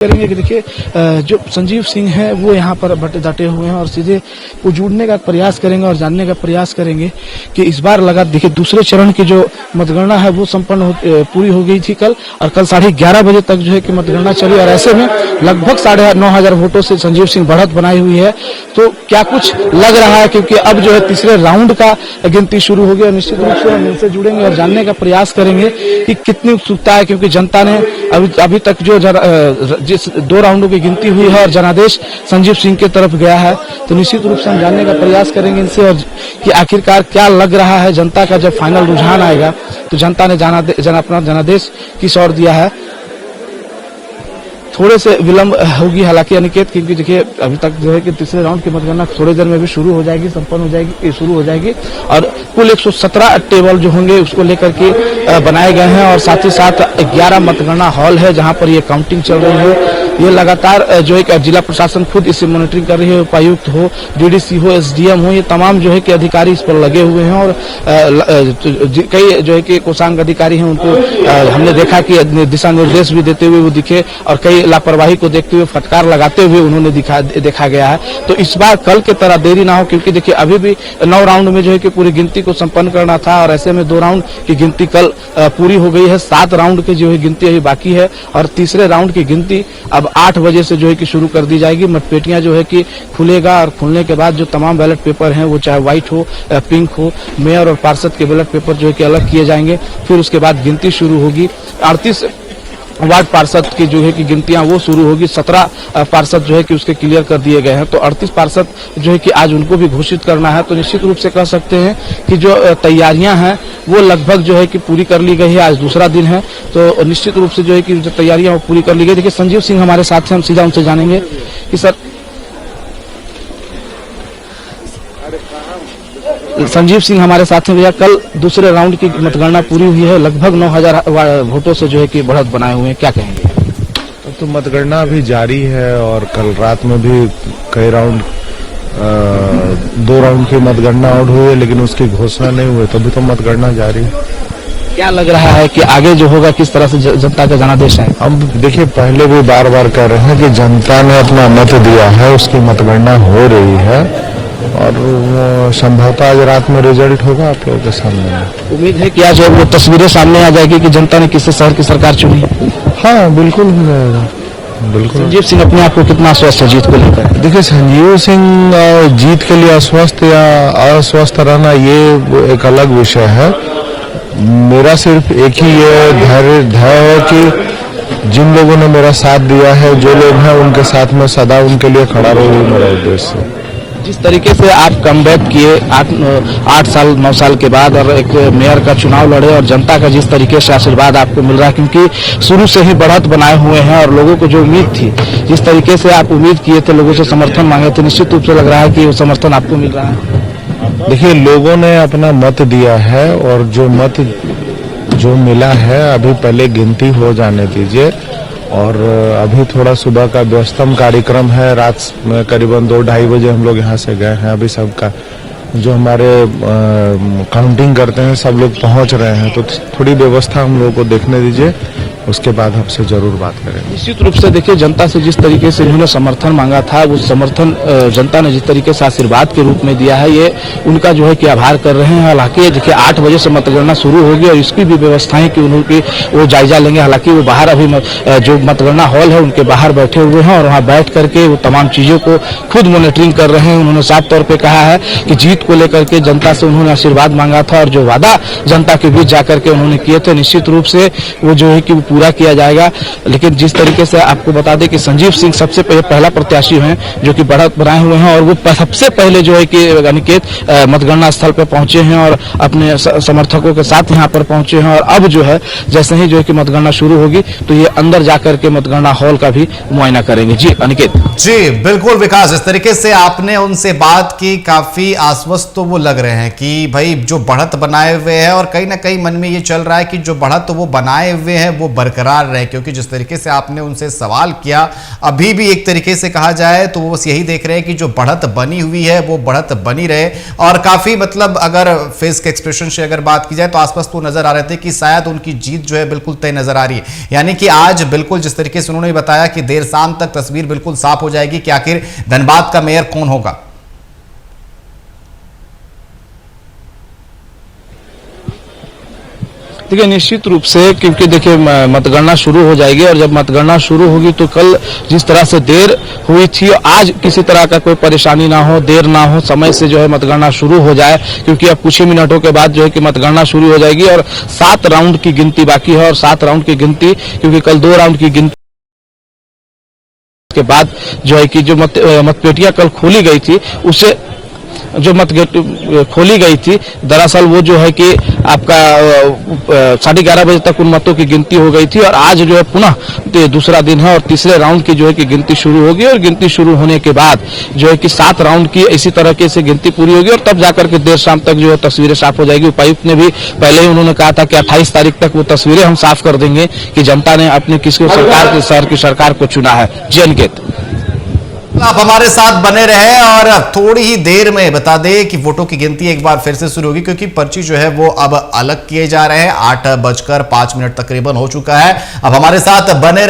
करेंगे कि देखिए जो संजीव सिंह है वो यहाँ पर डटे हुए हैं और सीधे वो जुड़ने का प्रयास करेंगे और जानने का प्रयास करेंगे कि इस बार लगा देखिए दूसरे चरण की जो मतगणना है वो संपन्न पूरी हो गई थी कल, और कल 11:30 बजे तक जो है कि मतगणना चली और ऐसे में लगभग 9,500 वोटों से संजीव सिंह बढ़त बनाई हुई है। तो क्या कुछ लग रहा है, क्योंकि अब जो है तीसरे राउंड का गिनती शुरू हो गई और निश्चित रूप से हम इनसे जुड़ेंगे और जानने का प्रयास करेंगे कि कितनी उत्सुकता है, क्योंकि जनता ने अभी तक जो जिस 2 राउंडों की गिनती हुई है और जनादेश संजीव सिंह के तरफ गया है, तो निश्चित रूप से हम जानने का प्रयास करेंगे इनसे और कि आखिरकार क्या लग रहा है जनता का। जब फाइनल रुझान आएगा तो जनता ने अपना जनादेश किस ओर दिया है। थोड़े से विलंब होगी हालांकि अनिकेत, क्योंकि देखिए अभी तक जो है कि तीसरे राउंड की मतगणना थोड़ी देर में भी शुरू हो जाएगी, संपन्न हो जाएगी, शुरू हो जाएगी और कुल 117 टेबल जो होंगे उसको लेकर के बनाए गए हैं और साथ ही साथ 11 मतगणना हॉल है जहां पर ये काउंटिंग चल रही है। ये लगातार जो एक जिला प्रशासन खुद इसे मॉनिटरिंग कर रही है, उपायुक्त हो, डीडीसी हो, एसडीएम हो, ये तमाम जो है कि अधिकारी इस पर लगे हुए हैं और कई जो है कि कोषांग अधिकारी हैं उनको हमने देखा कि दिशा निर्देश भी देते हुए वो दिखे और कई लापरवाही को देखते हुए फटकार लगाते हुए उन्होंने देखा गया है। तो इस बार कल की तरह देरी ना हो, क्योंकि देखिए अभी भी 9 राउंड में जो है कि पूरी गिनती को संपन्न करना था और ऐसे में 2 राउंड की गिनती कल पूरी हो गई है। 7 राउंड की जो है गिनती अभी बाकी है और तीसरे राउंड की गिनती अब 8 बजे से जो है कि शुरू कर दी जाएगी। मतपेटियां जो है कि खुलेगा और खुलने के बाद जो तमाम बैलेट पेपर हैं वो चाहे व्हाइट हो, पिंक हो, मेयर और पार्षद के बैलेट पेपर जो है कि अलग किए जाएंगे। फिर उसके बाद गिनती शुरू होगी। 38 वार्ड पार्षद की जो है कि गिनतियां वो शुरू होगी। 17 पार्षद जो है कि उसके क्लियर कर दिए गए हैं, तो 38 पार्षद जो है कि आज उनको भी घोषित करना है। तो निश्चित रूप से कह सकते हैं कि जो तैयारियां हैं वो लगभग जो है कि पूरी कर ली गई है। आज दूसरा दिन है तो निश्चित रूप से जो है कि जो तैयारियां वो पूरी कर ली गई। देखिए संजीव सिंह हमारे साथ हैं, हम सीधा उनसे जानेंगे कि सर संजीव सिंह हमारे साथ हैं। भैया कल दूसरे राउंड की मतगणना पूरी हुई है, लगभग 9,000 वोटों से जो है कि बढ़त बनाए हुए हैं, क्या कहेंगे? तो मतगणना अभी जारी है और कल रात में भी कई राउंड 2 राउंड की मतगणना और हुई है, लेकिन उसकी घोषणा नहीं हुई, तभी तो मतगणना जारी है। क्या लग रहा है कि आगे जो होगा किस तरह से जनता का जनादेश है? हम देखिए पहले भी बार बार कह रहे हैं कि जनता ने अपना मत दिया है, उसकी मतगणना हो रही है और संभवतः आज रात में रिजल्ट होगा आप लोगों के सामने। उम्मीद है कि आज वो तस्वीरें सामने आ जाएगी कि जनता ने किस शहर की सरकार चुनी। हाँ बिल्कुल हो जाएगा, बिल्कुल। संजीव सिंह अपने आप को कितना आश्वस्त है जीत को लेकर? देखिए संजीव सिंह जीत के लिए अस्वस्थ या अस्वस्थ रहना ये एक अलग विषय है। मेरा सिर्फ एक ही ये धैर्य है कि जिन लोगों ने मेरा साथ दिया है, जो लोग हैं उनके साथ में सदा उनके लिए खड़ा रहूं, मेरा उद्देश्य है। जिस तरीके से आप कमबैक किए 8 साल 9 साल के बाद और एक मेयर का चुनाव लड़े और जनता का जिस तरीके से आशीर्वाद आपको मिल रहा है, क्योंकि शुरू से ही बढ़त बनाए हुए हैं और लोगों को जो उम्मीद थी, जिस तरीके से आप उम्मीद किए थे, लोगों से समर्थन मांगे थे, निश्चित रूप से लग रहा है कि वो समर्थन आपको मिल रहा है। देखिए लोगों ने अपना मत दिया है और जो मत जो मिला है अभी पहले गिनती हो जाने दीजिए और अभी थोड़ा सुबह का व्यस्तम कार्यक्रम है। रात में करीबन 2-2:30 बजे हम लोग यहाँ से गए हैं। अभी सबका जो हमारे काउंटिंग करते हैं सब लोग पहुँच रहे हैं, तो थोड़ी व्यवस्था हम लोगों को देखने दीजिए, उसके बाद हमसे जरूर बात करेंगे। निश्चित रूप से देखिए जनता से जिस तरीके से इन्होंने समर्थन मांगा था, वो समर्थन जनता ने जिस तरीके से आशीर्वाद के रूप में दिया है, ये उनका जो है कि आभार कर रहे हैं। हालांकि देखिए 8 बजे से मतगणना शुरू होगी और इसकी भी व्यवस्थाएं कि उन्होंने वो जायजा लेंगे। हालांकि वो बाहर अभी जो मतगणना हॉल है उनके बाहर बैठे हुए हैं और वहाँ बैठ करके वो तमाम चीजों को खुद मॉनिटरिंग कर रहे हैं। उन्होंने साफ तौर पर कहा है कि जीत को लेकर के जनता से उन्होंने आशीर्वाद मांगा था और जो वादा जनता के बीच जाकर के उन्होंने किए थे, निश्चित रूप से वो जो है कि वो पूरा किया जाएगा। लेकिन जिस तरीके से आपको बता दें कि संजीव सिंह सबसे पहला प्रत्याशी हैं जो कि बढ़त बनाए हुए हैं और वो सबसे पहले जो है कि अनिकेत मतगणना स्थल पर पहुंचे हैं और अपने समर्थकों के साथ यहाँ पर पहुंचे हैं और अब जो है जैसे ही जो है कि मतगणना शुरू होगी तो ये अंदर जाकर के मतगणना हॉल का भी मुआयना करेंगे। जी अनिकेत। जी बिल्कुल विकास, इस तरीके से आपने उनसे बात की, काफी आश्वस्त आश्वस्त तो वो लग रहे हैं कि भाई जो बढ़त बनाए हुए हैं, और कहीं ना कहीं मन में ये चल रहा है कि जो बढ़त तो वो बनाए हुए हैं वो बरकरार रहे, क्योंकि जिस तरीके से आपने उनसे सवाल किया अभी भी एक तरीके से कहा जाए तो वो बस यही देख रहे हैं कि जो बढ़त बनी हुई है वो बढ़त बनी रहे। और काफी मतलब अगर फेस के एक्सप्रेशन से अगर बात की जाए तो आसपास तो नजर आ रहे थे कि शायद उनकी जीत जो है बिल्कुल तय नजर आ रही है, यानी कि आज बिल्कुल जिस तरीके से उन्होंने बताया कि देर शाम तक तस्वीर बिल्कुल साफ हो जाएगी कि आखिर धनबाद का मेयर कौन होगा। देखिए निश्चित रूप से, क्योंकि देखिए मतगणना शुरू हो जाएगी और जब मतगणना शुरू होगी तो कल जिस तरह से देर हुई थी आज किसी तरह का कोई परेशानी ना हो, देर ना हो, समय से जो है मतगणना शुरू हो जाए, क्योंकि अब कुछ ही मिनटों के बाद जो है कि मतगणना शुरू हो जाएगी और 7 राउंड की गिनती बाकी है। और 7 राउंड की गिनती, क्योंकि कल 2 राउंड की गिनती के बाद जो है कि जो मतपेटियां कल खोली गई थी उसे जो मत खोली गई थी दरअसल वो जो है कि आपका 11:30 बजे तक उन मतों की गिनती हो गई थी और आज जो है पुनः दूसरा दिन है और तीसरे राउंड की जो है कि गिनती शुरू होगी और गिनती शुरू होने के बाद जो है कि 7 राउंड की इसी तरह के से गिनती पूरी होगी और तब जाकर के देर शाम तक जो है तस्वीरें साफ हो जाएगी। उपायुक्त ने भी पहले ही उन्होंने कहा था कि 28 तारीख तक वो तस्वीरें हम साफ कर देंगे कि जनता ने अपने किसको सरकार के शहर की सरकार को चुना है। जी अनिकेत, आप हमारे साथ बने रहे और थोड़ी ही देर में बता दें कि वोटों की गिनती एक बार फिर से शुरू होगी, क्योंकि पर्ची जो है वो अब अलग किए जा रहे हैं। 8:05 तकरीबन हो चुका है। अब हमारे साथ बने रहे।